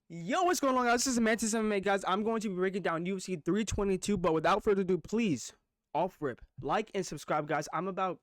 Yo, what's going on, guys? This is Mantis MMA, guys. I'm going to be breaking down UFC 322, but without further ado, please, off rip, like and subscribe, guys. I'm about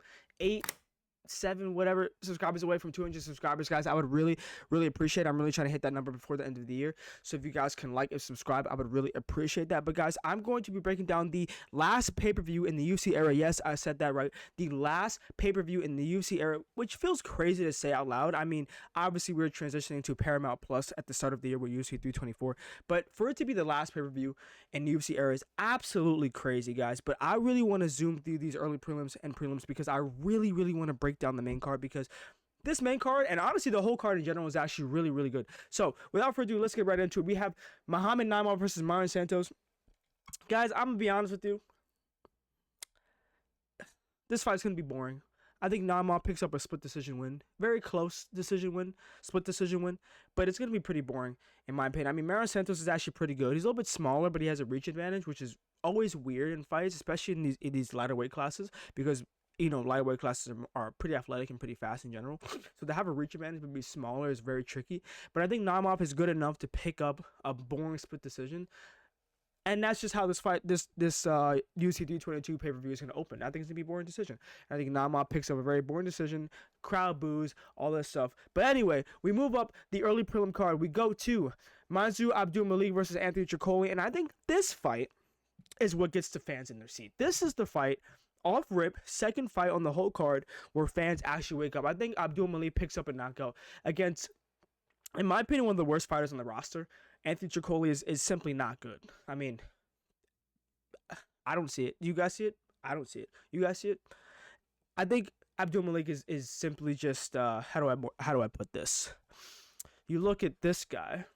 7 whatever subscribers away from 200 subscribers, guys. I would really appreciate it. I'm really trying to hit that number before the end of the year, so if you guys can like and subscribe, I would really appreciate that. But guys, I'm going to be breaking down the last pay-per-view in the UFC era. Yes, I said that right. The last pay-per-view in the UFC era, which feels crazy to say out loud. I mean, obviously we're transitioning to Paramount Plus at the start of the year with UFC 324, but for it to be the last pay-per-view in the UFC era is absolutely crazy, guys. But I really want to zoom through these early prelims and prelims because I really want to break down the main card, because this main card, and honestly the whole card in general, is actually really good. So without further ado, let's get right into it. We have Muhammad Naimov versus Myron Santos. Guys, I'm gonna be honest with you, this fight's gonna be boring. I think Naimov picks up a split decision win. Very close decision win, split decision win, but it's going to be pretty boring in my opinion. I mean, Myron Santos is actually pretty good. He's a little bit smaller, but he has a reach advantage, which is always weird in fights, especially in these lighter weight classes, because lighter weight classes are pretty athletic and pretty fast in general. So to have a reach advantage but be smaller is very tricky. But I think Naimov is good enough to pick up a boring split decision. And that's just how this UFC 322 pay-per-view is going to open. I think it's going to be a boring decision. I think Naimov picks up a very boring decision, crowd boos, all this stuff. But anyway, we move up the early prelim card. We go to Mansour Abdulmalik versus Anthony Tricoli. And I think this fight is what gets the fans in their seat. This is the fight, off rip, second fight on the whole card where fans actually wake up. I think Abdulmalik picks up a knockout against, in my opinion, one of the worst fighters on the roster. Anthony Tricoli is simply not good. I mean, I don't see it. You guys see it? I don't see it. You guys see it? I think Abdulmalik is simply just how do I put this? You look at this guy.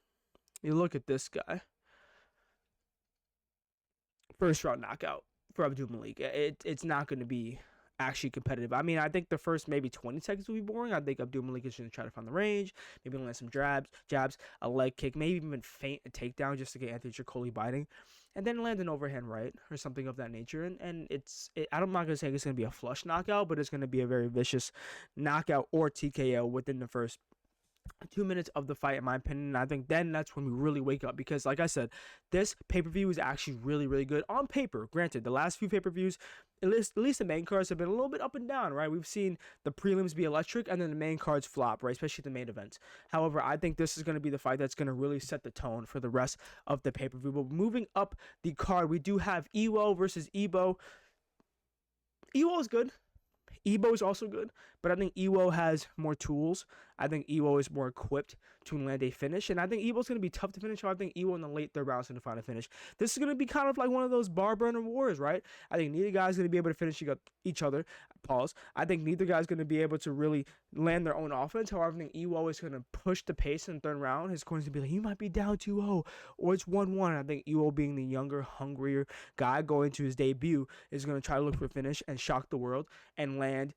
First round knockout for Abdulmalik. It's not going to be actually competitive. I mean, I think the first maybe 20 seconds will be boring. I think Abdulmalik is going to try to find the range, maybe land some jabs, a leg kick, maybe even feint a takedown just to get Anthony Tricoli biting, and then land an overhand right or something of that nature. And I'm not going to say it's going to be a flush knockout, but it's going to be a very vicious knockout or TKO within the first 2 minutes of the fight, in my opinion. And I think then that's when we really wake up, because like I said, this pay-per-view is actually really good on paper. Granted, the last few pay-per-views, at least the main cards, have been a little bit up and down, right? We've seen the prelims be electric and then the main cards flop, right? Especially the main events. However, I think this is going to be the fight that's going to really set the tone for the rest of the pay-per-view. But moving up the card, we do have YOOOO versus Ebo. YOOOO is good. Ebo is also good, but I think YOOOO has more tools. I think YOOOO is more equipped to land a finish, and I think Ebo's going to be tough to finish. So I think YOOOO in the late third round is going to find a finish. This is going to be kind of like one of those bar burner wars, right? I think neither guy's going to be able to finish each other. Pause. I think neither guy's going to be able to really land their own offense. However, I think YOOOO is going to push the pace in the third round. His corner's going to be like, you might be down 2-0, or it's 1-1. I think YOOOO, being the younger, hungrier guy going to his debut, is going to try to look for a finish and shock the world and land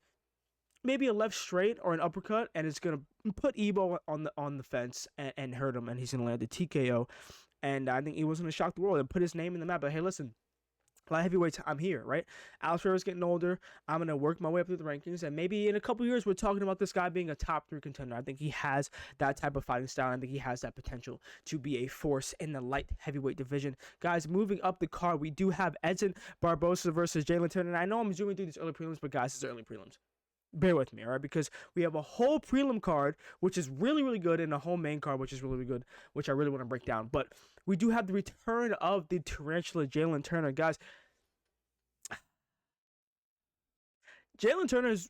maybe a left straight or an uppercut, and it's gonna put Ebo on the fence and hurt him, and he's gonna land the TKO. And I think Ebo's gonna shock the world and put his name in the map. But hey, listen, light heavyweights, I'm here, right? Alex Pereira's getting older. I'm gonna work my way up through the rankings, and maybe in a couple years we're talking about this guy being a top 3 contender. I think he has that type of fighting style. I think he has that potential to be a force in the light heavyweight division. Guys, moving up the card, we do have Edson Barbosa versus Jalen Turner. And I know I'm zooming through these early prelims, but guys, this is early prelims. Bear with me, all right? Because we have a whole prelim card, which is really good, and a whole main card, which is really good, which I really want to break down. But we do have the return of the tarantula Jalen Turner. Guys, Jalen Turner's,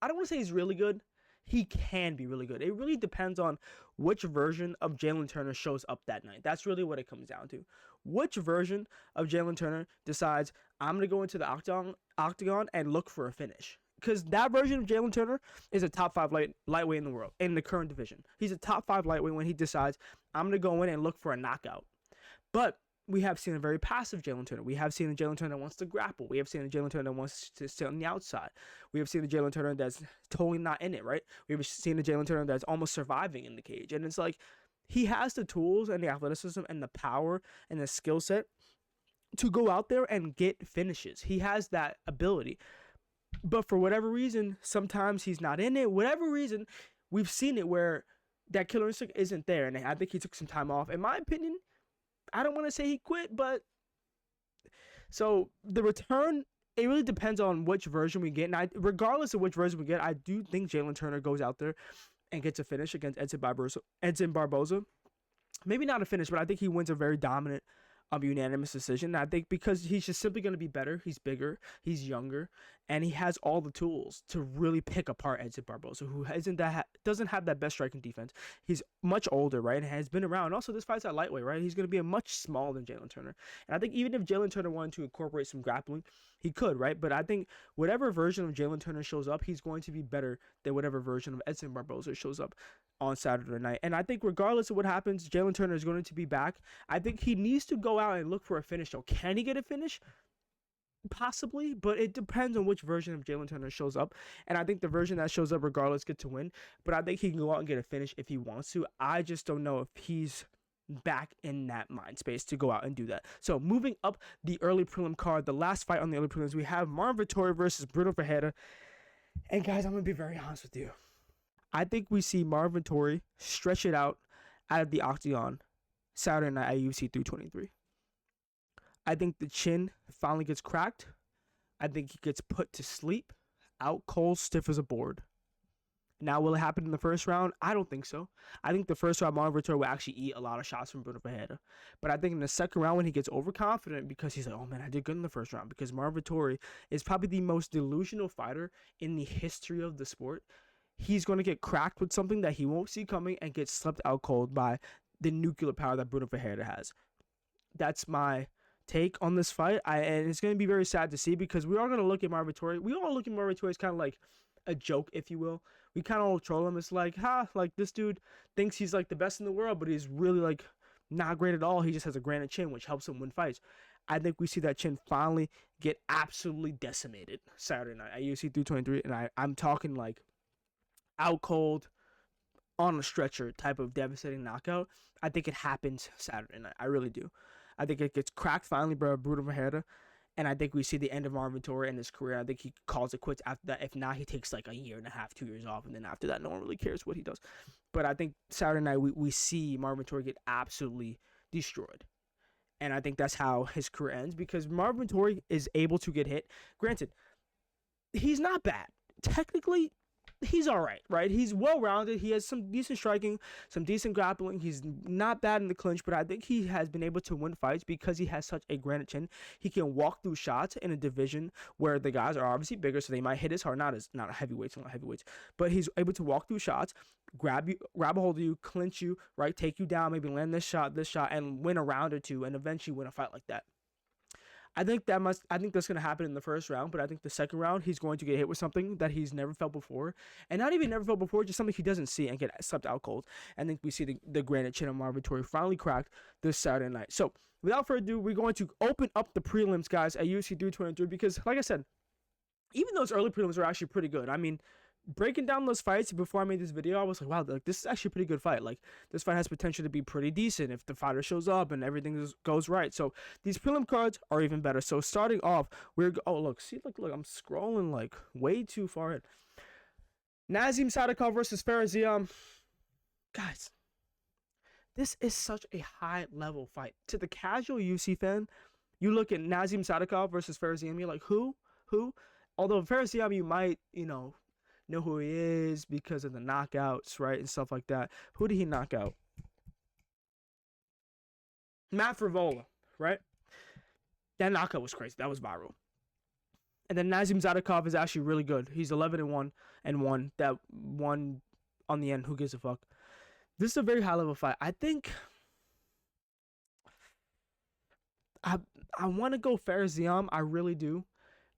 I don't want to say he's really good. He can be really good. It really depends on which version of Jalen Turner shows up that night. That's really what it comes down to. Which version of Jalen Turner decides, I'm going to go into the octagon and look for a finish. Because that version of Jalen Turner is a top 5 lightweight in the world, in the current division. He's a top 5 lightweight when he decides, I'm going to go in and look for a knockout. But we have seen a very passive Jalen Turner. We have seen a Jalen Turner that wants to grapple. We have seen a Jalen Turner that wants to sit on the outside. We have seen a Jalen Turner that's totally not in it, right? We have seen a Jalen Turner that's almost surviving in the cage. And it's like, he has the tools and the athleticism and the power and the skill set to go out there and get finishes. He has that ability. But for whatever reason, sometimes he's not in it. Whatever reason, we've seen it where that killer instinct isn't there, and I think he took some time off. In my opinion, I don't want to say he quit, but so the return, it really depends on which version we get. And regardless of which version we get, I do think Jalen Turner goes out there and gets a finish against Edson Barboza. Maybe not a finish, but I think he wins a very dominant unanimous decision. I think because he's just simply going to be better. He's bigger, he's younger, and he has all the tools to really pick apart Edson Barboza, who doesn't have that best striking defense. He's much older, right, and has been around. Also, this fight's at lightweight, right? He's going to be a much smaller than Jalen Turner. And I think even if Jalen Turner wanted to incorporate some grappling, he could, right? But I think whatever version of Jalen Turner shows up, he's going to be better than whatever version of Edson Barboza shows up on Saturday night. And I think regardless of what happens, Jalen Turner is going to be back. I think he needs to go out and look for a finish. So can he get a finish? Possibly, but it depends on which version of Jalen Turner shows up. And I think the version that shows up regardless gets to win. But I think he can go out and get a finish if he wants to. I just don't know if he's back in that mind space to go out and do that. So moving up the early prelim card, the last fight on the early prelims, we have Marvin Vettori versus Bruno Ferreira. And guys, I'm going to be very honest with you. I think we see Marvin Vettori stretch it out of the octagon Saturday night at UFC 323. I think the chin finally gets cracked. I think he gets put to sleep, out cold, stiff as a board. Now, will it happen in the first round? I don't think so. I think the first round, Marvin Vettori will actually eat a lot of shots from Bruno Ferreira. But I think in the second round, when he gets overconfident because he's like, oh man, I did good in the first round. Because Marvin Vettori is probably the most delusional fighter in the history of the sport. He's going to get cracked with something that he won't see coming and get slept out cold by the nuclear power that Bruno Ferreira has. That's my take on this fight. And it's going to be very sad to see because we are going to look at Marvin Vettori. We all look at Marvin Vettori as kind of like a joke, if you will. We kind of all troll him. It's like, like this dude thinks he's like the best in the world, but he's really like not great at all. He just has a granite chin, which helps him win fights. I think we see that chin finally get absolutely decimated Saturday night at UFC 323. And I'm talking like out cold, on a stretcher type of devastating knockout. I think it happens Saturday night. I really do. I think it gets cracked finally by Bruno Ferreira. And I think we see the end of Marvin Vettori and his career. I think he calls it quits after that. If not, he takes like a year and a half, 2 years off. And then after that, no one really cares what he does. But I think Saturday night, we see Marvin Vettori get absolutely destroyed. And I think that's how his career ends. Because Marvin Vettori is able to get hit. Granted, he's not bad. Technically, he's all right, right? He's well-rounded. He has some decent striking, some decent grappling. He's not bad in the clinch, but I think he has been able to win fights because he has such a granite chin. He can walk through shots in a division where the guys are obviously bigger, so they might hit his hard. Not heavyweights, but he's able to walk through shots, grab a hold of you, clinch you, right? Take you down, maybe land this shot, and win a round or two, and eventually win a fight like that. I think that's going to happen in the first round, but I think the second round, he's going to get hit with something that he's never felt before. And not even never felt before, just something he doesn't see and get slept out cold. I think we see the granite chin of Marvin Vettori finally cracked this Saturday night. So, without further ado, we're going to open up the prelims, guys, at UFC 323 because, like I said, even those early prelims were actually pretty good. I mean, breaking down those fights before I made this video, I was like, wow, like, this is actually a pretty good fight. Like, this fight has potential to be pretty decent if the fighter shows up and everything goes right. So these prelim cards are even better. So starting off, look, I'm scrolling like way too far in. Nazim Sadikov versus Faraziam. Guys, this is such a high level fight. To the casual UFC fan, you look at Nazim Sadikov versus Faraziam, you're like, who? Although Faraziam, you might, know who he is because of the knockouts, right, and stuff like that. Who did he knock out? Matt Frivola, right? That knockout was crazy. That was viral. And then Nazim Sadikov is actually really good. He's 11-1 and 1. That one on the end. Who gives a fuck? This is a very high level fight. I think I want to go Faraziam. I really do.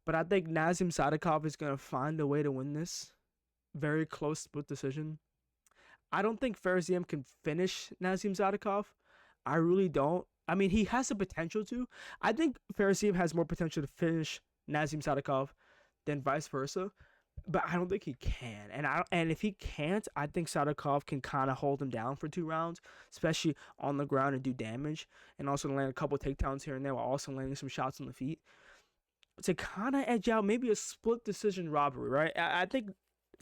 But I think Nazim Sadikov is going to find a way to win this. Very close split decision. I don't think Faraziam can finish Nazim Sadikov. I really don't. I mean, he has the potential to. I think Faraziam has more potential to finish Nazim Sadikov than vice versa. But I don't think he can. And if he can't, I think Sadikov can kind of hold him down for 2 rounds, especially on the ground and do damage. And also land a couple of takedowns here and there while also landing some shots on the feet. To kind of edge out maybe a split decision robbery, right? I think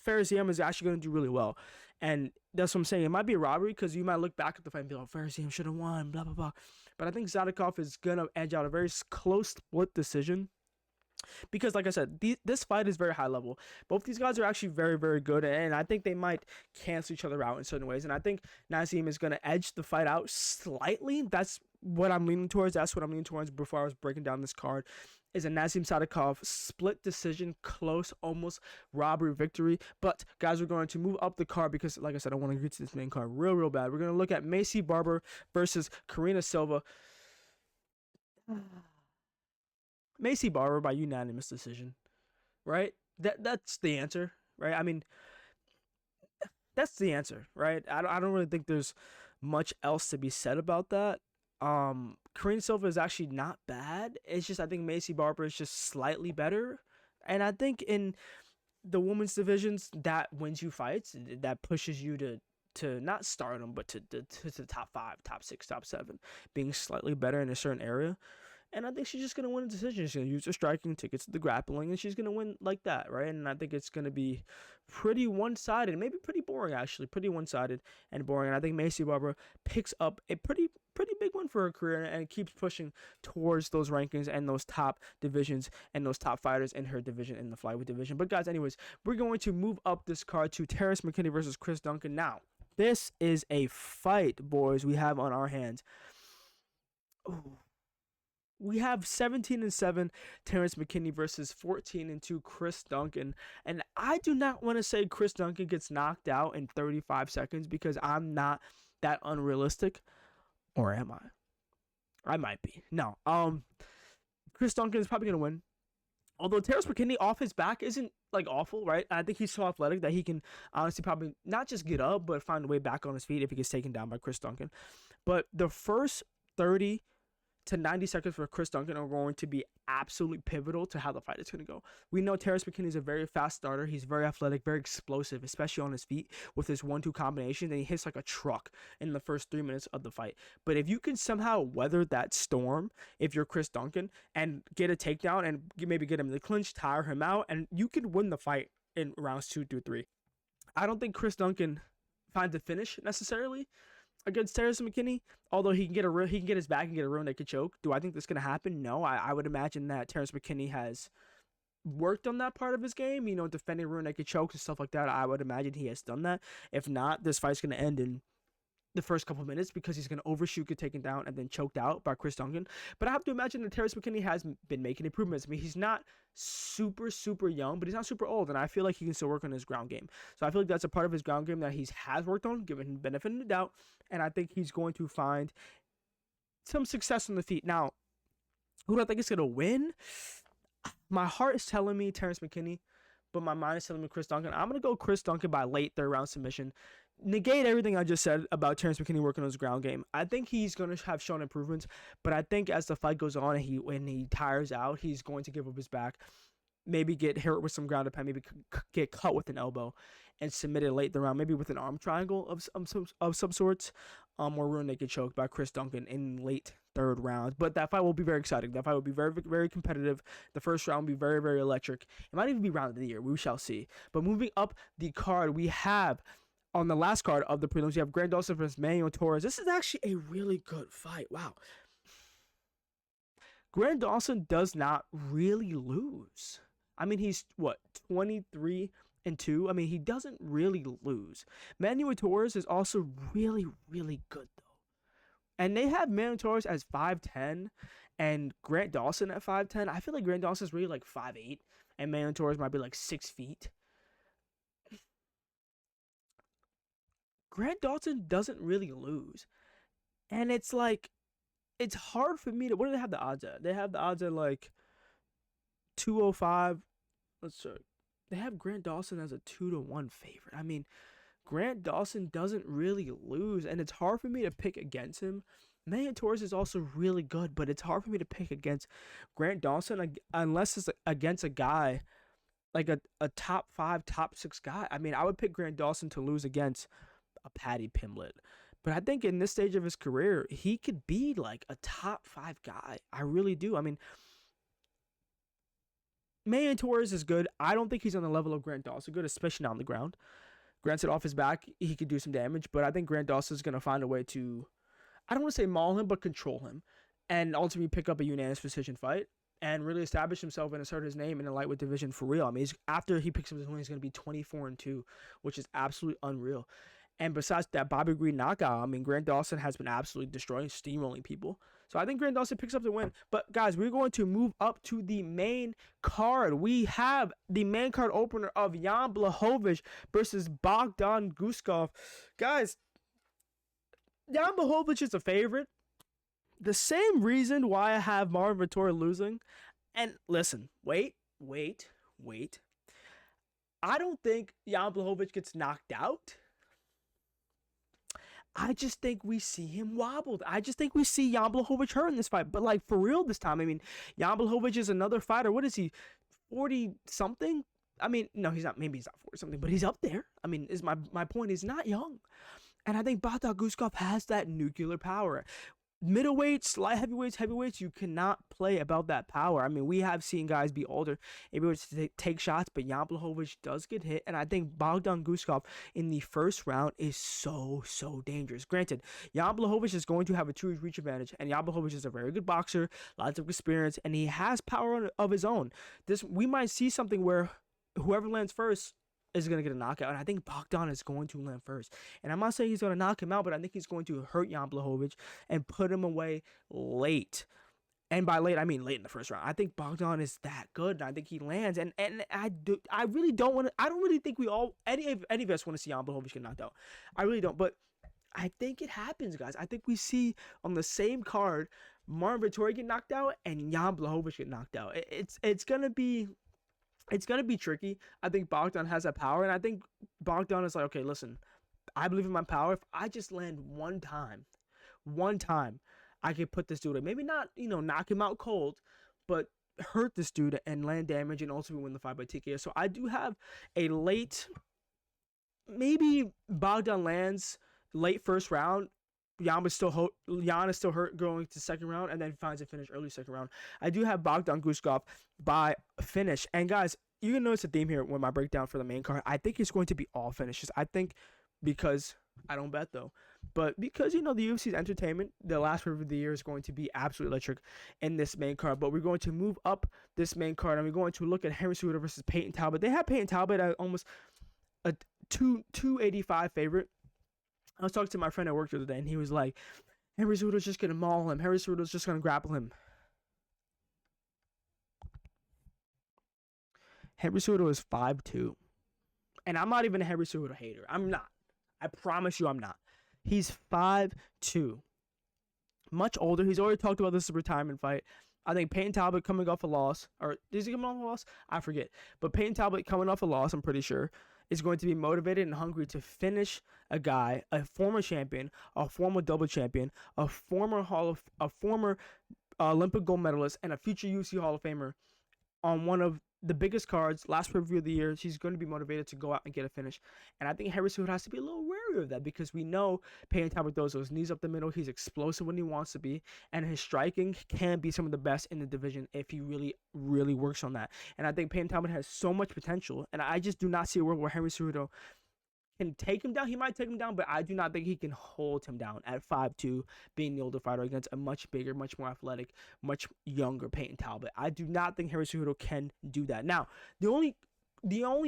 Ferguson is actually going to do really well. And that's what I'm saying. It might be a robbery because you might look back at the fight and be like, Ferguson should have won, blah, blah, blah. But I think Sadikov is going to edge out a very close split decision. Because, like I said, this fight is very high level. Both these guys are actually very, very good, and I think they might cancel each other out in certain ways. And I think Nazim is going to edge the fight out slightly. That's what I'm leaning towards. That's what I'm leaning towards before I was breaking down this card. Is a Nazim Sadikov split decision, close, almost robbery victory. But, guys, we're going to move up the card because, like I said, I want to get to this main card real, real bad. We're going to look at Maycee Barber versus Karina Silva. Maycee Barber by unanimous decision, right? That's the answer, right? I mean, that's the answer, right? I don't really think there's much else to be said about that. Karina Silva is actually not bad. It's just I think Maycee Barber is just slightly better, and I think in the women's divisions that wins you fights, that pushes you to not stardom, but to the top 5, top 6, top 7, being slightly better in a certain area. And I think she's just going to win a decision. She's going to use her striking, tickets to the grappling, and she's going to win like that, right? And I think it's going to be pretty one-sided, maybe pretty boring, actually. Pretty one-sided and boring. And I think Maycee Barber picks up a pretty big win for her career and keeps pushing towards those rankings and those top divisions and those top fighters in her division, in the flyweight division. But, guys, anyways, we're going to move up this card to Terrence McKinney versus Chris Duncan. Now, this is a fight, boys, we have on our hands. Ooh. We have 17-7 Terrence McKinney versus 14-2 Chris Duncan. And I do not want to say Chris Duncan gets knocked out in 35 seconds because I'm not that unrealistic. Or am I? I might be. No. Chris Duncan is probably going to win. Although Terrence McKinney off his back isn't like awful, right? I think he's so athletic that he can honestly probably not just get up, but find a way back on his feet if he gets taken down by Chris Duncan. But the first 30 to 90 seconds for Chris Duncan are going to be absolutely pivotal to how the fight is going to go. We know Terrence McKinney is a very fast starter. He's very athletic, very explosive, especially on his feet with his 1-2 combination. Then he hits like a truck in the first 3 minutes of the fight. But if you can somehow weather that storm, if you're Chris Duncan, and get a takedown and maybe get him in the clinch, tire him out, and you can win the fight in rounds 2 through 3. I don't think Chris Duncan finds a finish necessarily against Terrence McKinney, although he can get his back and get a rear naked choke. Do I think that's going to happen? No. I would imagine that Terrence McKinney has worked on that part of his game, defending rear naked chokes and stuff like that. I would imagine he has done that. If not, this fight's going to end in the first couple of minutes because he's going to overshoot, get taken down, and then choked out by Chris Duncan. But I have to imagine that Terrence McKinney has been making improvements. I mean, he's not super young, but he's not super old, and I feel like he can still work on his ground game. So I feel like that's a part of his ground game that he has worked on, given him benefit of the doubt, and I think he's going to find some success on the feet. Now, who do I think is going to win? My heart is telling me Terrence McKinney, but my mind is telling me Chris Duncan. I'm going to go Chris Duncan by late third round submission. Negate everything I just said about Terrence McKinney working on his ground game. I think he's going to have shown improvements, but I think as the fight goes on and when he tires out, he's going to give up his back, maybe get hit with some ground and pound, maybe get cut with an elbow and submitted late in the round, maybe with an arm triangle of some sorts, or rear naked choke by Chris Duncan in late third round. But that fight will be very exciting. That fight will be very, very competitive. The first round will be very, very electric. It might even be round of the year. We shall see. But moving up the card, we have on the last card of the prelims, you have Grant Dawson versus Manuel Torres. This is actually a really good fight. Wow. Grant Dawson does not really lose. I mean, he's, 23-2? I mean, he doesn't really lose. Manuel Torres is also really, really good, though. And they have Manuel Torres as 5'10", and Grant Dawson at 5'10". I feel like Grant Dawson is really like 5'8", and Manuel Torres might be like 6 feet. Grant Dawson doesn't really lose. And it's like, it's hard for me to, what do they have the odds at? They have the odds at like 205. Let's check. They have Grant Dawson as a 2-1 favorite. I mean, Grant Dawson doesn't really lose, and it's hard for me to pick against him. Manuel Torres is also really good, but it's hard for me to pick against Grant Dawson unless it's against a guy like a top 5, top 6 guy. I mean, I would pick Grant Dawson to lose against a Paddy Pimblett. But I think in this stage of his career, he could be like a top 5 guy. I really do. I mean, Manny Torres is good. I don't think he's on the level of Grant Dawson good, especially not on the ground. Granted, off his back, he could do some damage, but I think Grant Dawson is going to find a way to, I don't want to say maul him, but control him, and ultimately pick up a unanimous decision fight and really establish himself and assert his name in the lightweight division for real. I mean, after he picks up his win, he's going to be 24-2, which is absolutely unreal. And besides that Bobby Green knockout, I mean, Grant Dawson has been absolutely destroying, steamrolling people. So I think Grant Dawson picks up the win. But guys, we're going to move up to the main card. We have the main card opener of Jan Blachowicz versus Bogdan Guskov. Guys, Jan Blachowicz is a favorite. The same reason why I have Marvin Vettori losing. And listen, wait. I don't think Jan Blachowicz gets knocked out. I just think we see him wobbled. I just think we see Jan Blachowicz hurt in this fight. But, like, for real this time, I mean, Jan Blachowicz is another fighter. What is he, 40-something? I mean, no, he's not. Maybe he's not 40-something, but he's up there. I mean, is my point. He's not young. And I think Bogdan Guskov has that nuclear power. Middleweights, light heavyweights, you cannot play about that power. I mean, we have seen guys be older, able to take shots, but Jan Blachowicz does get hit, and I think Bogdan Guskov in the first round is so dangerous. Granted, Jan Blachowicz is going to have a 2 reach advantage, and Jan Blachowicz is a very good boxer, lots of experience, and he has power of his own. We might see something where whoever lands first is going to get a knockout, and I think Bogdan is going to land first. And I'm not saying he's going to knock him out, but I think he's going to hurt Jan Blachowicz and put him away late. And by late, I mean late in the first round. I think Bogdan is that good, and I think he lands. And I really don't want to. I don't really think any of us want to see Jan Blachowicz get knocked out. I really don't. But I think it happens, guys. I think we see on the same card Marvin Vettori get knocked out and Jan Blachowicz get knocked out. It's gonna be. It's going to be tricky. I think Bogdan has that power, and I think Bogdan is like, okay, listen, I believe in my power. If I just land one time, I could put this dude away. Maybe not, knock him out cold, but hurt this dude and land damage and ultimately win the fight by TKO. So I do have a late, maybe Bogdan lands late first round. Jan is still hurt going to second round and then finds a finish early second round. I do have Bogdan Guskov by finish. And guys, you can notice a theme here with my breakdown for the main card. I think it's going to be all finishes. I think because I don't bet though, but because the UFC's entertainment, the last review of the year is going to be absolutely electric in this main card. But we're going to move up this main card and we're going to look at Henry Cejudo versus Peyton Talbot. They have Peyton Talbot at almost a 285 favorite. I was talking to my friend at work the other day, and he was like, Henry Cejudo's just going to maul him. Henry Cejudo's just going to grapple him. Henry Cejudo is 5'2". And I'm not even a Henry Cejudo hater. I'm not. I promise you I'm not. He's 5'2". Much older. He's already talked about this as a retirement fight. I think Peyton Talbot coming off a loss. Or is he coming off a loss? I forget. But Peyton Talbot coming off a loss, I'm pretty sure, is going to be motivated and hungry to finish a guy, a former champion, a former double champion, a former Olympic gold medalist, and a future UFC Hall of Famer on one of the biggest cards, last review of the year. She's going to be motivated to go out and get a finish. And I think Henry Cejudo has to be a little wary of that because we know Peyton Talbot throws those knees up the middle. He's explosive when he wants to be. And his striking can be some of the best in the division if he really, really works on that. And I think Peyton Talbot has so much potential. And I just do not see a world where Henry Cejudo can take him down. He might take him down, but I do not think he can hold him down at 5'2", being the older fighter against a much bigger, much more athletic, much younger Peyton Talbot. I do not think Henry Cejudo can do that. Now, the only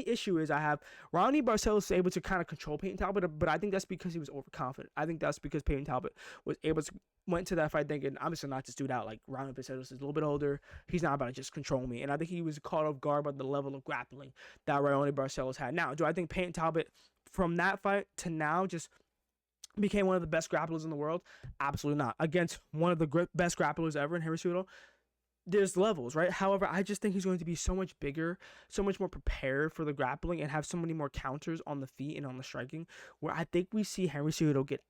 issue is I have Ronnie Barcelos is able to kind of control Peyton Talbot, but I think that's because he was overconfident. I think that's because Peyton Talbot was able to went to that fight thinking, I'm just going to knock this dude out. Like, Ronnie Barcelos is a little bit older. He's not about to just control me. And I think he was caught off guard by the level of grappling that Ronnie Barcelos had. Now, do I think Peyton Talbot from that fight to now just became one of the best grapplers in the world? Absolutely not. Against one of the best grapplers ever in Henry Cejudo, there's levels, right? However, I just think he's going to be so much bigger, so much more prepared for the grappling and have so many more counters on the feet and on the striking, where I think we see Henry Cejudo get,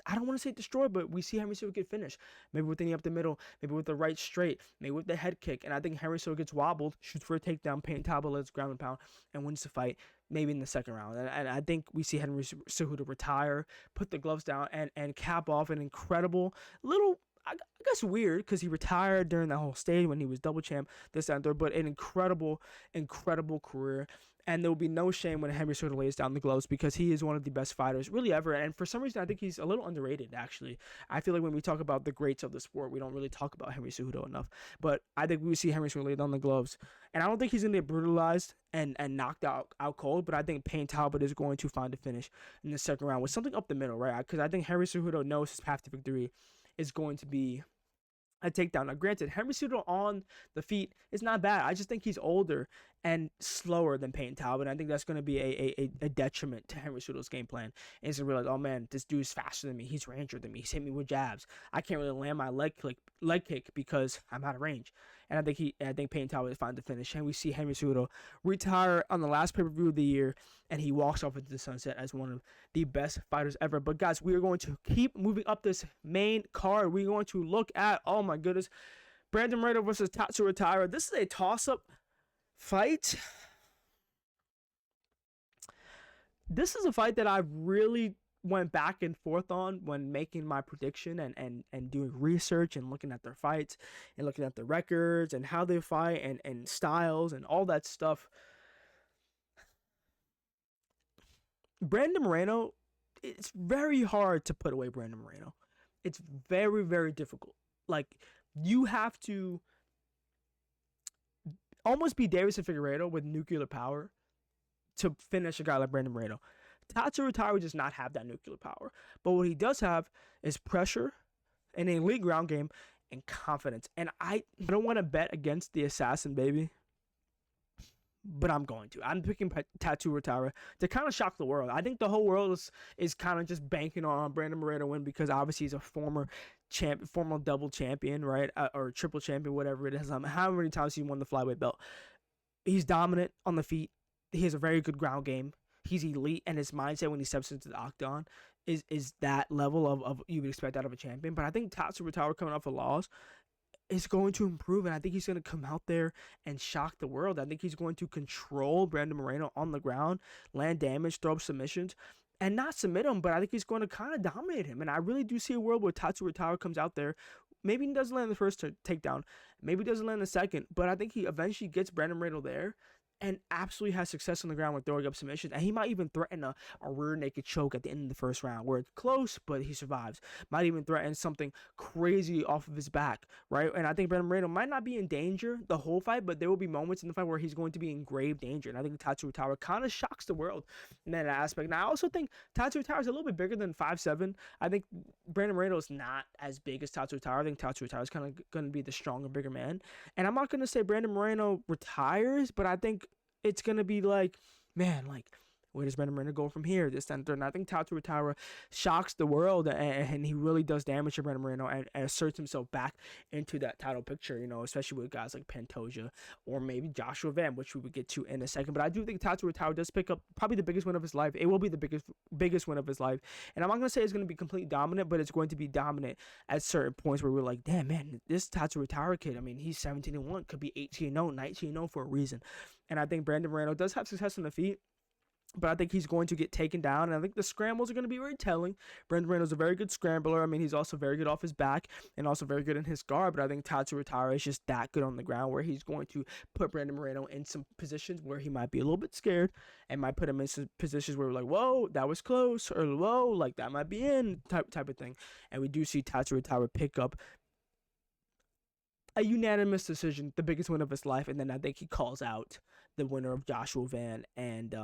I don't want to say destroyed, but we see Henry Cejudo get finished. Maybe with the knee up the middle, maybe with the right straight, maybe with the head kick. And I think Henry Cejudo gets wobbled, shoots for a takedown, Peyton Talbot lets ground and pound, and wins the fight, maybe in the second round. And I think we see Henry Cejudo retire, put the gloves down, and cap off an incredible little, I guess weird because he retired during that whole stage when he was double champ, this and third, but an incredible career. And there will be no shame when Henry Cejudo lays down the gloves because he is one of the best fighters really ever. And for some reason, I think he's a little underrated, actually. I feel like when we talk about the greats of the sport, we don't really talk about Henry Cejudo enough. But I think we see Henry Cejudo lay down the gloves. And I don't think he's going to get brutalized and knocked out cold, but I think Payne Talbot is going to find a finish in the second round with something up the middle, right? Because I think Henry Cejudo knows his path to victory is going to be a takedown. Now, granted, Henry Cejudo on the feet is not bad. I just think he's older and slower than Payne Talbot. I think that's going to be a detriment to Henry Cejudo's game plan. And he's going to realize, oh man, this dude's faster than me. He's ranger than me. He's hit me with jabs. I can't really land my leg kick because I'm out of range. And I think Payne Talbot is fine to finish. And we see Henry Cejudo retire on the last pay-per-view of the year, and he walks off into the sunset as one of the best fighters ever. But guys, we are going to keep moving up this main card. We're going to look at, oh my goodness, Brandon Moreno versus Tatsuro Taira. This is a toss-up fight. This is a fight that I really went back and forth on when making my prediction and doing research and looking at their fights and looking at the records and how they fight and styles and all that stuff. Brandon Moreno, it's very hard to put away Brandon Moreno. It's very, very difficult. Like, you have to almost be Davison Figueiredo with nuclear power to finish a guy like Brandon Moreno. Tatsuro Taira does not have that nuclear power. But what he does have is pressure, an elite ground game, and confidence. And I don't want to bet against the assassin, baby. But I'm going to. I'm picking Tatsuro Taira to kind of shock the world. I think the whole world is kind of just banking on Brandon Moreno to win because obviously he's a former double champion, right? Or triple champion, whatever it is. How many times he won the flyweight belt. He's dominant on the feet. He has a very good ground game. He's elite, and his mindset when he steps into the octagon is that level of you would expect out of a champion. But I think Tatsuro Taira coming off a loss is going to improve, and I think he's going to come out there and shock the world. I think he's going to control Brandon Moreno on the ground, land damage, throw up submissions, and not submit him, but I think he's going to kind of dominate him. And I really do see a world where Tatsuro Taira comes out there. Maybe he doesn't land the first takedown. Maybe he doesn't land the second, but I think he eventually gets Brandon Moreno there and absolutely has success on the ground with throwing up submissions. And he might even threaten a rear naked choke at the end of the first round where it's close, but he survives. Might even threaten something crazy off of his back, right? And I think Brandon Moreno might not be in danger the whole fight, but there will be moments in the fight where he's going to be in grave danger. And I think Tatsuro Taira kind of shocks the world in that aspect. And I also think Tatsuro Taira is a little bit bigger than 5'7". I think Brandon Moreno is not as big as Tatsuro Taira. I think Tatsuro Taira is kind of going to be the stronger, bigger man. And I'm not going to say Brandon Moreno retires, but I think it's going to be like, man, like, where does Brandon Moreno go from here? This and third. And I think Tatsuro Taira shocks the world, and he really does damage to Brandon Moreno and asserts himself back into that title picture, you know, especially with guys like Pantoja or maybe Joshua Van, which we would get to in a second. But I do think Tatsuro Taira does pick up probably the biggest win of his life. It will be the biggest win of his life. And I'm not going to say it's going to be completely dominant, but it's going to be dominant at certain points where we're like, damn, man, this Tatsuro Taira kid, I mean, he's 17-1, could be 18-0, 19-0 for a reason. And I think Brandon Moreno does have success on the feet, but I think he's going to get taken down, and I think the scrambles are going to be very telling. Brandon Moreno's a very good scrambler. I mean, he's also very good off his back and also very good in his guard, but I think Tatsuro Taira is just that good on the ground where he's going to put Brandon Moreno in some positions where he might be a little bit scared and might put him in some positions where we're like, whoa, that was close, or whoa, like that might be in, type of thing. And we do see Tatsuro Taira pick up a unanimous decision, the biggest win of his life, and then I think he calls out the winner of Joshua Van and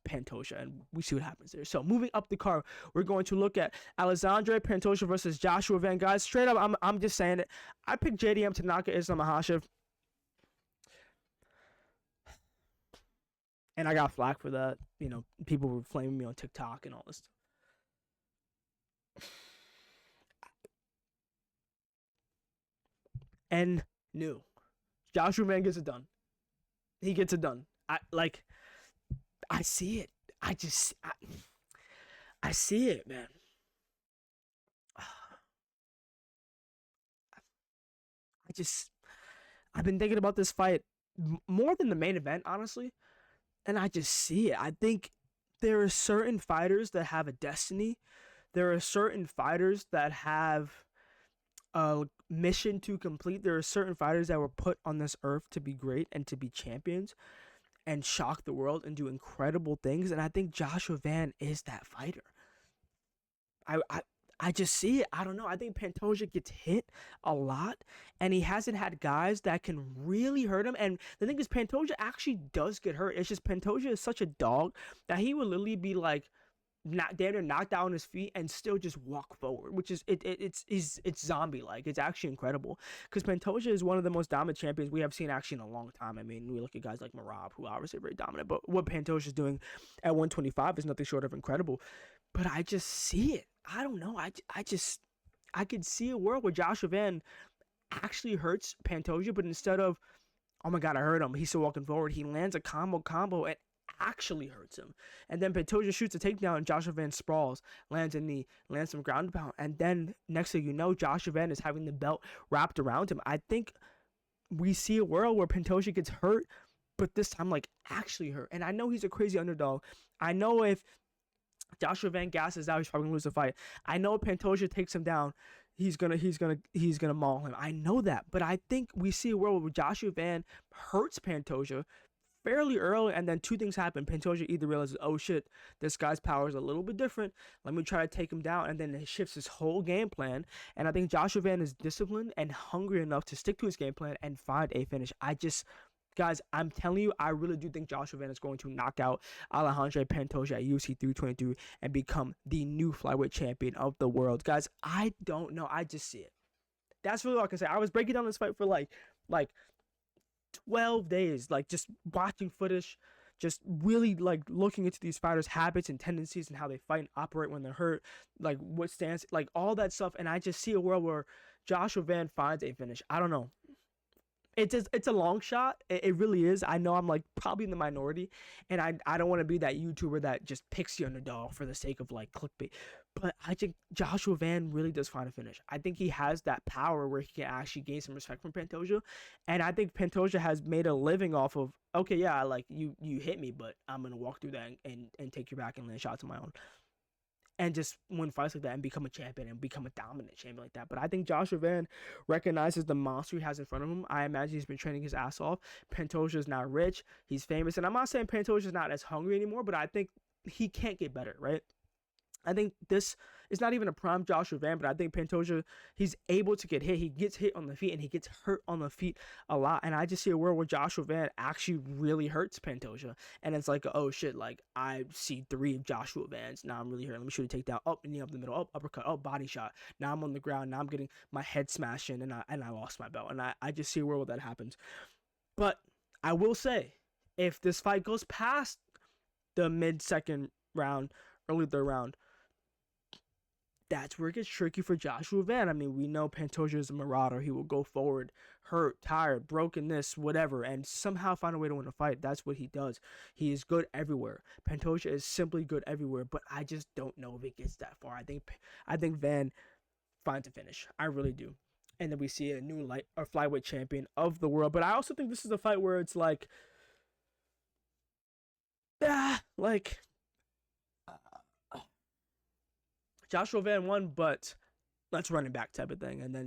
Pantoja, and we see what happens there. So moving up the card, we're going to look at Alexandre Pantoja versus Joshua Van. Guys, straight up, I'm just saying it. I picked JDM to knock out Islam Makhachev, and I got flack for that. You know, people were flaming me on TikTok and all this stuff. And new. Joshua Van gets it done. He gets it done. I see it. I see it, man. I've been thinking about this fight more than the main event, honestly. And I just see it. I think there are certain fighters that have a destiny. There are certain fighters that have a mission to complete. There are certain fighters that were put on this earth to be great and to be champions and shock the world and do incredible things. And I think Joshua Van is that fighter. I, I I just see it. I don't know. I think Pantoja gets hit a lot, and he hasn't had guys that can really hurt him. And the thing is, Pantoja actually does get hurt. It's just Pantoja is such a dog that he will literally be like not damn near knocked out on his feet and still just walk forward, which is it's zombie like. It's actually incredible because Pantoja is one of the most dominant champions we have seen actually in a long time. I mean, we look at guys like Merab, who obviously are very dominant, but what Pantoja is doing at 125 is nothing short of incredible. But I just see it. I don't know. I could see a world where Joshua Van actually hurts Pantoja, but instead of, oh my god, I hurt him, he's still walking forward, he lands a combo and actually hurts him. And then Pantoja shoots a takedown and Joshua Van sprawls, lands a knee, lands some ground and pound, and then next thing you know, Joshua Van is having the belt wrapped around him. I think we see a world where Pantoja gets hurt, but this time like actually hurt. And I know he's a crazy underdog. I know if Joshua Van gasses out, he's probably gonna lose the fight. I know if Pantoja takes him down, he's gonna maul him. I know that, but I think we see a world where Joshua Van hurts Pantoja fairly early, and then two things happen. Pantoja either realizes, oh shit, this guy's power is a little bit different, let me try to take him down, and then it shifts his whole game plan. And I think Joshua Van is disciplined and hungry enough to stick to his game plan and find a finish. Guys, I'm telling you, I really do think Joshua Van is going to knock out Alejandro Pantoja at UFC 322 and become the new flyweight champion of the world. Guys, I don't know. I just see it. That's really all I can say. I was breaking down this fight for like 12 days, like just watching footage, just really like looking into these fighters' habits and tendencies and how they fight and operate when they're hurt, like what stance, like all that stuff. And I just see a world where Joshua Van finds a finish. I don't know. It's a long shot. It really is. I know I'm like probably in the minority, and I don't want to be that YouTuber that just picks the underdog for the sake of like clickbait. But I think Joshua Van really does find a finish. I think he has that power where he can actually gain some respect from Pantoja, and I think Pantoja has made a living off of, okay, yeah, like you hit me, but I'm gonna walk through that and take you back and land shots of my own, and just win fights like that and become a champion and become a dominant champion like that. But I think Joshua Van recognizes the monster he has in front of him. I imagine he's been training his ass off. Pantoja is now rich. He's famous. And I'm not saying Pantoja is not as hungry anymore, but I think he can't get better, right? I think this is not even a prime Joshua Van, but I think Pantoja, he's able to get hit. He gets hit on the feet and he gets hurt on the feet a lot. And I just see a world where Joshua Van actually really hurts Pantoja. And it's like, oh shit, like I see 3 of Joshua Vans. Now I'm really hurt. Let me shoot a takedown. Up, knee up the middle. Up, uppercut. Up, body shot. Now I'm on the ground. Now I'm getting my head smashed in and I lost my belt. And I just see a world where that happens. But I will say, if this fight goes past the mid-second round, early third round, that's where it gets tricky for Joshua Van. I mean, we know Pantoja is a marauder. He will go forward, hurt, tired, broken, this, whatever, and somehow find a way to win a fight. That's what he does. He is good everywhere. Pantoja is simply good everywhere, but I just don't know if it gets that far. I think Van finds a finish. I really do. And then we see a new flyweight champion of the world. But I also think this is a fight where it's like, Joshua Van won, but let's run it back type of thing. And then,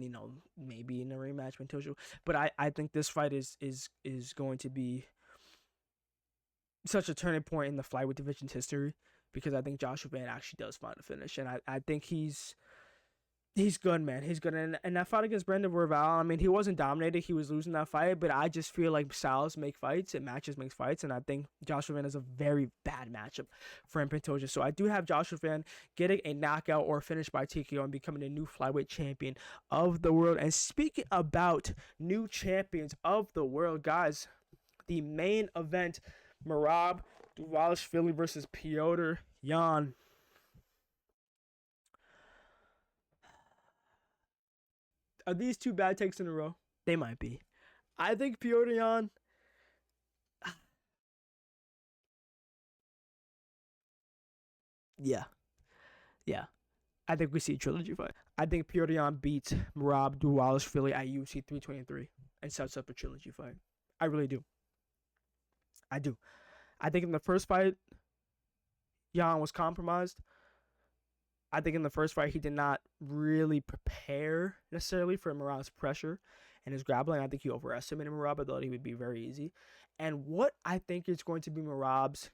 maybe in a rematch, Pantoja. But I think this fight is going to be such a turning point in the flyweight division's history, because I think Joshua Van actually does find a finish. And I think he's good, man. He's good. And that fight against Brandon Royval, I mean, he wasn't dominated. He was losing that fight. But I just feel like styles make fights and matches make fights. And I think Joshua Van is a very bad matchup for Pantoja. So I do have Joshua Van getting a knockout or finish by TKO and becoming a new flyweight champion of the world. And speaking about new champions of the world, guys, the main event, Merab Dvalishvili versus Petr Yan. Are these 2 bad takes in a row? They might be. I think Petr Yan, yeah. I think we see a trilogy fight. I think Petr Yan beats Merab Dvalishvili at UFC 323 and sets up a trilogy fight. I really do. I do. I think in the first fight, Yan was compromised. I think in the first fight, he did not really prepare necessarily for Merab's pressure and his grappling. I think he overestimated Merab. I thought he would be very easy. And what I think is going to be Merab's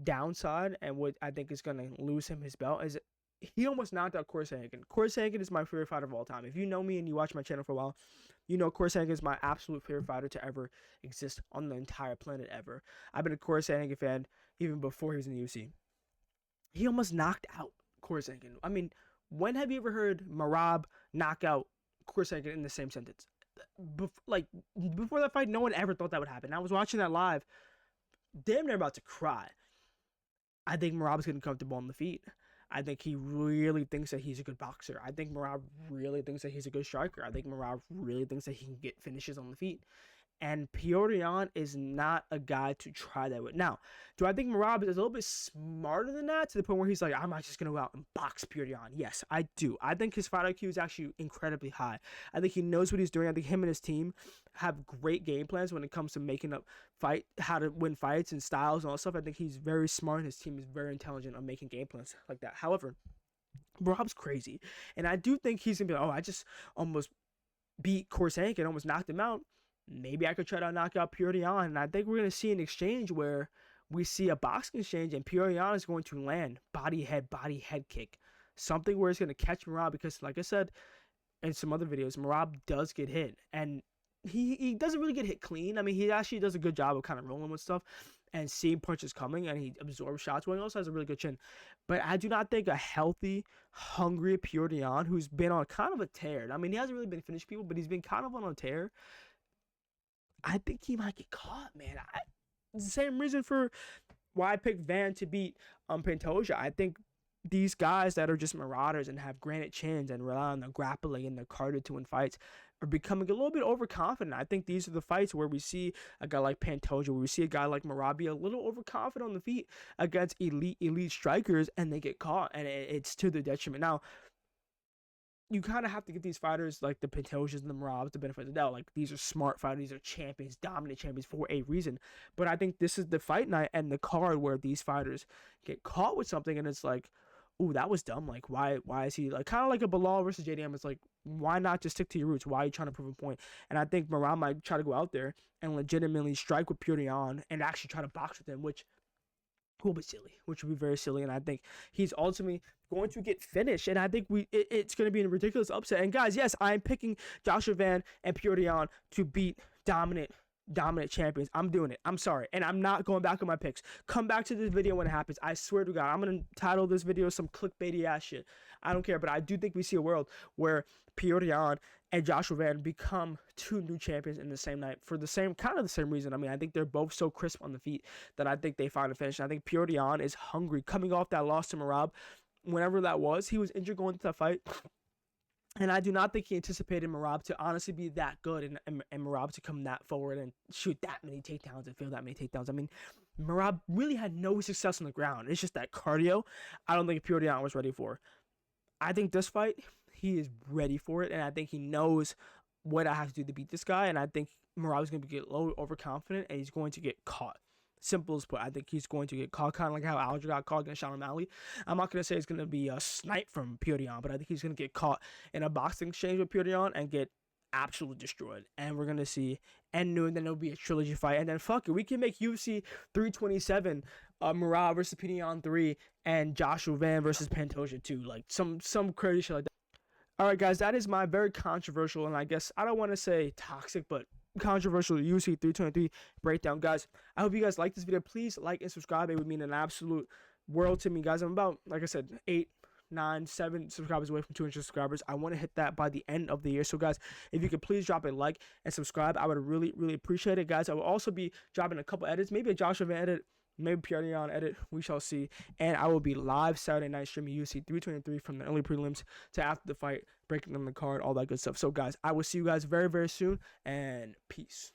downside and what I think is going to lose him his belt is he almost knocked out Corey Sandhagen. Corey Sandhagen is my favorite fighter of all time. If you know me and you watch my channel for a while, you know Corey Sandhagen is my absolute favorite fighter to ever exist on the entire planet ever. I've been a Corey Sandhagen fan even before he was in the UFC. He almost knocked out Corey Sandhagen. I mean, when have you ever heard Merab knock out Corey Sandhagen in the same sentence? Before that fight, no one ever thought that would happen. I was watching that live, damn near about to cry. I think Merab's getting comfortable on the feet. I think he really thinks that he's a good boxer. I think Merab really thinks that he's a good striker. I think Merab really thinks that he can get finishes on the feet. And Petryan is not a guy to try that with. Now, do I think Merab is a little bit smarter than that to the point where he's like, I'm not just going to go out and box Petryan? Yes, I do. I think his fight IQ is actually incredibly high. I think he knows what he's doing. I think him and his team have great game plans when it comes to making up how to win fights and styles and all that stuff. I think he's very smart. His team is very intelligent on making game plans like that. However, Merab's crazy. And I do think he's going to be like, I just almost beat Corey Sandhagen, almost knocked him out. Maybe I could try to knock out Petryan. And I think we're going to see an exchange where we see a boxing exchange and Petryan is going to land body head kick. Something where it's going to catch Merab because, like I said in some other videos, Merab does get hit. And he doesn't really get hit clean. I mean, he actually does a good job of kind of rolling with stuff and seeing punches coming, and he absorbs shots. Well, he also has a really good chin. But I do not think a healthy, hungry Petryan, who's been on kind of a tear. I mean, he hasn't really been finishing people, but he's been kind of on a tear. I think he might get caught, man. It's the same reason for why I picked Van to beat Pantoja. I think these guys that are just marauders and have granite chins and rely on their grappling and their cardio to win fights are becoming a little bit overconfident. I think these are the fights where we see a guy like Pantoja, where we see a guy like Merab be a little overconfident on the feet against elite strikers, and they get caught, and it's to their detriment. Now, you kind of have to give these fighters like the Pantojas and the Merabs the benefit of the doubt. Like, these are smart fighters, these are champions, dominant champions for a reason. But I think this is the fight night and the card where these fighters get caught with something, and it's like, ooh, that was dumb. Like, why is he like kind of like a Bilal versus JDM? It's like, why not just stick to your roots? Why are you trying to prove a point? And I think Merab might try to go out there and legitimately strike with Petryan and actually try to box with him, which will be silly, which will be very silly. And I think he's ultimately going to get finished. And I think it's going to be a ridiculous upset. And guys, yes, I'm picking Joshua Van and Petryan to beat dominant champions. I'm doing it. I'm sorry. And I'm not going back on my picks. Come back to this video when it happens. I swear to God, I'm going to title this video some clickbaity ass shit. I don't care. But I do think we see a world where Petryan and Joshua Van become two new champions in the same night for the same reason. I mean, I think they're both so crisp on the feet that I think they find a finish. And I think Petryan is hungry coming off that loss to Merab. Whenever that was, he was injured going into that fight. And I do not think he anticipated Merab to honestly be that good and Merab to come that forward and shoot that many takedowns and feel that many takedowns. I mean, Merab really had no success on the ground. It's just that cardio I don't think Petryan was ready for. I think this fight, he is ready for it, and I think he knows what I have to do to beat this guy, and I think Merab is going to get a little overconfident, and he's going to get caught. Simple as put, I think he's going to get caught, kind of like how Alger got caught against Sean O'Malley. I'm not going to say it's going to be a snipe from Petryan, but I think he's going to get caught in a boxing exchange with Petryan and get absolutely destroyed. And we're going to see and then there'll be a trilogy fight. And then fuck it, we can make UFC 327 Merab versus Petryan 3 and Joshua Van versus Pantoja 2. Like some crazy shit like that. Alright guys, that is my very controversial, and I guess I don't want to say toxic, but controversial UFC 323 breakdown. Guys, I hope you guys like this video. Please like and subscribe. It would mean an absolute world to me, guys. I'm about, like I said, 8, 9, 7 subscribers away from 200 subscribers. I want to hit that by the end of the year. So guys, if you could please drop a like and subscribe, I would really appreciate it, guys. I will also be dropping a couple edits, maybe a Joshua Van edit, maybe Petryan edit, we shall see. And I will be live Saturday night streaming UFC 323 from the early prelims to after the fight, breaking down the card, all that good stuff. So guys, I will see you guys very soon, and peace.